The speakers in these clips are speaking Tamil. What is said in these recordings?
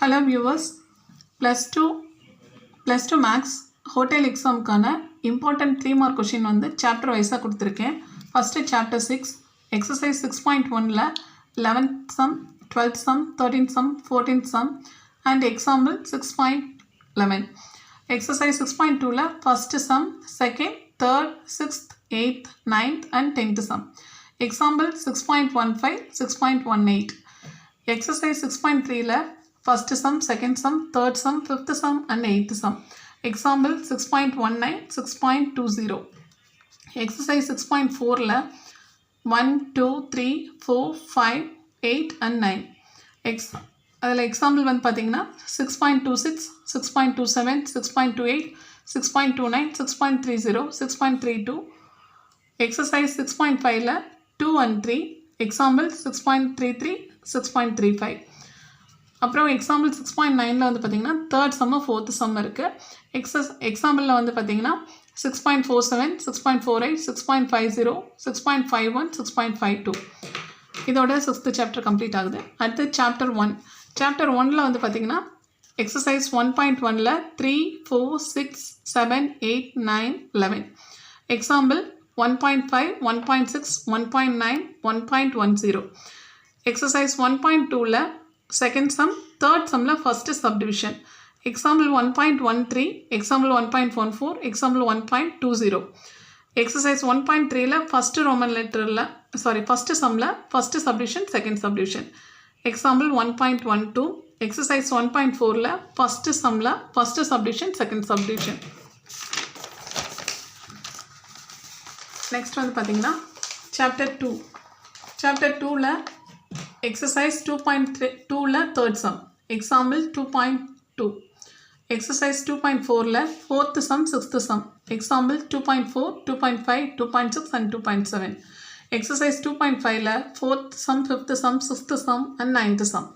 Hello viewers, plus 2 max hotel exam கான important 3 mark question வந்து chapter wise கொடுத்திருக்கேன். First chapter 6 exercise 6.1ல 11th sum, 12th sum, 13th sum, 14th sum and example 6.11. Exercise 6.2ல first sum, second, third, 6th, 8th, 9th and 10th sum. Example 6.15, 6.18. Exercise 6.3ல first sum, second sum, third sum, fifth sum and eighth sum. Example 6.19, 6.20. Exercise 6.4ல 1, 2, 3, 4, 5, 8 and 9. அதில் எக்ஸாம்பிள் வந்து பார்த்தீங்கன்னா 6.26, 6.27, 6.28, 6.29, 6.30, 6.32. Exercise 6.5ல 2 and 3. Example 6.33, 6.35. அப்புறம் எக்ஸாம்பிள் 6.9ல வந்து பார்த்தீங்கன்னா தேர்ட் சம்மு ஃபோர்த் சம் இருக்குது. எக்ஸாம்பிளில் வந்து பார்த்தீங்கன்னா 6.47, 6.48, 6.50, 6.51, 6.52. இதோட 6th சாப்டர் கம்ப்ளீட் ஆகுது. அடுத்து சாப்டர் 1. சாப்டர் 1ல் வந்து பார்த்தீங்கன்னா எக்ஸசைஸ் 1.1ல் 3, 4, 6, 7, 8, 9, 11. எக்ஸாம்பிள் 1.5, 1.6, 1.9, 1.10. எக்ஸசைஸ் 1.2ல் second sum, third sumல first subdivision. Example 1.13, example 1.14, example 1.20. Exercise 1.3ல first Roman letterல first sumல first subdivision, second subdivision. Example 1.12, exercise 1.4ல first sumல first subdivision, second subdivision. Next வந்து பார்த்தீங்கன்னா chapter 2. chapter 2ல exercise 2.2ல third sum. Example 2.2. Exercise 2.4ல fourth sum, sixth sum. Example 2.4, 2.5, 2.6 and 2.7. Exercise 2.5ல fourth sum, fifth sum, sixth sum and ninth sum.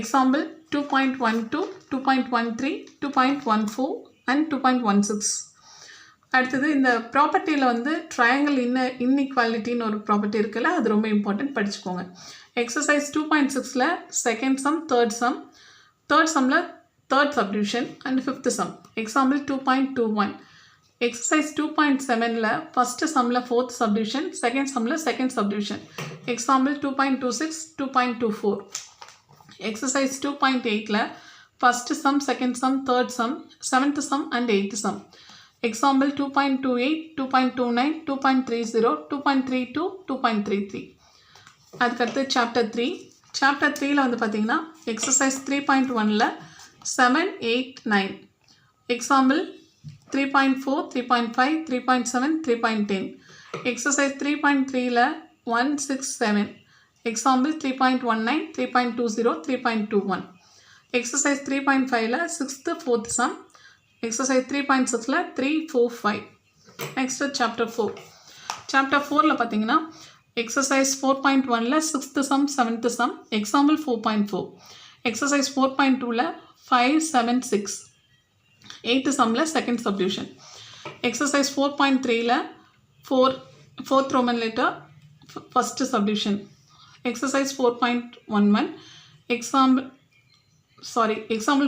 Example 2.12, 2.13, 2.14 and 2.16. அடுத்தது இந்த ப்ராப்பர்ட்டியில் வந்து ட்ரையாங்கிள் இன்இக்வாலிட்டின்னு ஒரு ப்ராப்பர்ட்டி இருக்குல்ல, அது ரொம்ப இம்பார்ட்டன்ட், படிச்சுக்கோங்க. எக்ஸசைஸ் 2.6ல செகண்ட் சம், தேர்ட் சம்மில் third subdivision and fifth sum. Example 2.21. Exercise 2.7ல ஃபஸ்ட் சம்மில் ஃபோர்த் சப்டிவிஷன், செகண்ட் சம்மில் செகண்ட் சப்டிவிஷன். எக்ஸாம்பிள் 2.26, 2.24. எக்ஸசைஸ் 2.8ல first sum, second sum, third sum, seventh sum and eighth sum. Example 2.28, 2.29, 2.30, 2.32, 2.33. அதுக்கடுத்து சாப்டர் 3. சாப்டர் 3ல வந்து பார்த்தீங்கன்னா எக்ஸசைஸ் 3.1ல 7, 8, 9. எக்ஸாம்பிள் 3.4, 3.5, 3.7, 3.10. எக்ஸசைஸ் 3.3ல 1, 6, 7. எக்ஸாம்பிள் 3.19, 3.20, 3.21. எக்ஸசைஸ் 3.5ல 6th, 4th sum. Exercise 3.6ல 3, 4, 5. Next chapter 4. Chapter 4ல பார்த்தீங்கன்னா exercise 4.1ல 6th sum, 7th sum. Example 4.4. Exercise 4.2ல 5, 7, 6. 8th sumல second subdivision. Exercise 4.3ல 4th Roman letter first subdivision. Exercise 4.11. Example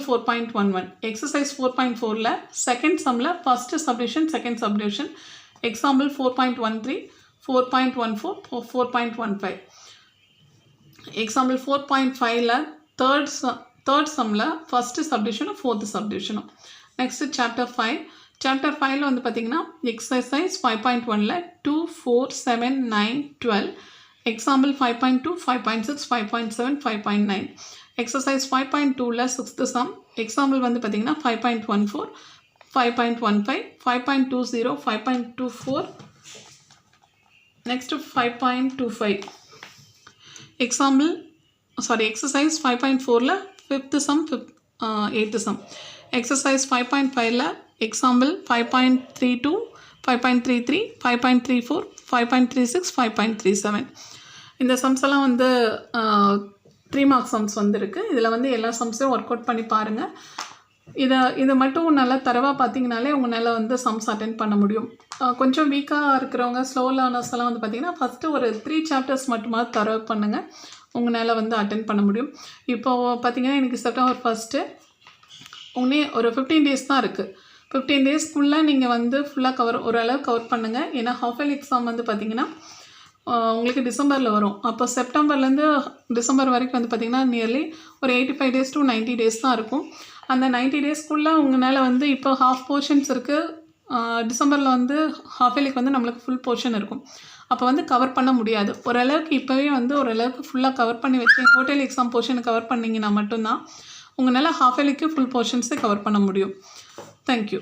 4.11. Exercise 4.4ல second sumல first subdivision, second subdivision. Example 4.13, 4.14, 4.15. Example 4.5ல third sumல first subdivision, fourth subdivision. Next chapter 5. chapter 5ல வந்து பார்த்தீங்கன்னா exercise 5.1ல 2, 4, 7, 9, 12. Example 5.2, 5.6, 5.7, 5.9. Exercise 5.2ல 6th sum. Example வந்து பார்த்தீங்கன்னா 5.14, 5.15, 5.20, 5.24. Next 5.25. Exercise 5.4ல 5th sum, 8th sum. Exercise 5.5ல example 5.32, 5.33, 5.34, 5.36, 5.37. இந்த சம்ஸ் எல்லாம் வந்து 3 mark sums வந்துருக்கு. இதில் வந்து எல்லா சம்ஸையும் ஒர்க் அவுட் பண்ணி பாருங்கள். இதை மட்டும் நல்லா தரவாக பார்த்தீங்கனாலே உங்களால் வந்து சம்ஸ் அட்டென்ட் பண்ண முடியும். கொஞ்சம் வீக்காக இருக்கிறவங்க, ஸ்லோ லேர்னர்ஸ் எல்லாம் வந்து பார்த்திங்கன்னா ஃபஸ்ட்டு ஒரு 3 chapters மட்டுமா தரவு பண்ணுங்கள். உங்களால் வந்து அட்டென்ட் பண்ண முடியும். இப்போது பார்த்திங்கன்னா எனக்கு செப்டம்பர் 1 உடனே ஒரு 15 டேஸ் தான் இருக்குது. 15 டேஸ்க்குள்ளே நீங்கள் வந்து ஃபுல்லாக ஓரளவு கவர் பண்ணுங்கள். ஏன்னா ஹாஃப் இயர்லி எக்ஸாம் வந்து பார்த்திங்கன்னா உங்களுக்கு டிசம்பரில் வரும். அப்போ செப்டம்பர்லேருந்து டிசம்பர் வரைக்கும் வந்து பார்த்திங்கன்னா நியர்லி ஒரு 85 டேஸ் டு 90 டேஸ் தான் இருக்கும். அந்த 90 டேஸ்க்குள்ளே உங்களால் வந்து இப்போ ஹாஃப் போர்ஷன்ஸ் இருக்குது. டிசம்பரில் வந்து ஹாஃப் இயர்லிக்கு வந்து நம்மளுக்கு ஃபுல் போர்ஷன் இருக்கும். அப்போ வந்து கவர் பண்ண முடியாது. ஓரளவுக்கு இப்போவே வந்து ஓரளவுக்கு ஃபுல்லாக கவர் பண்ணி வச்சு ஹோட்டல் எக்ஸாம் போர்ஷனை கவர் பண்ணிங்கன்னா மட்டும்தான் உங்களால் ஹாஃப் இயர்லிக்கு ஃபுல் போர்ஷன்ஸை கவர் பண்ண முடியும். தேங்க்யூ.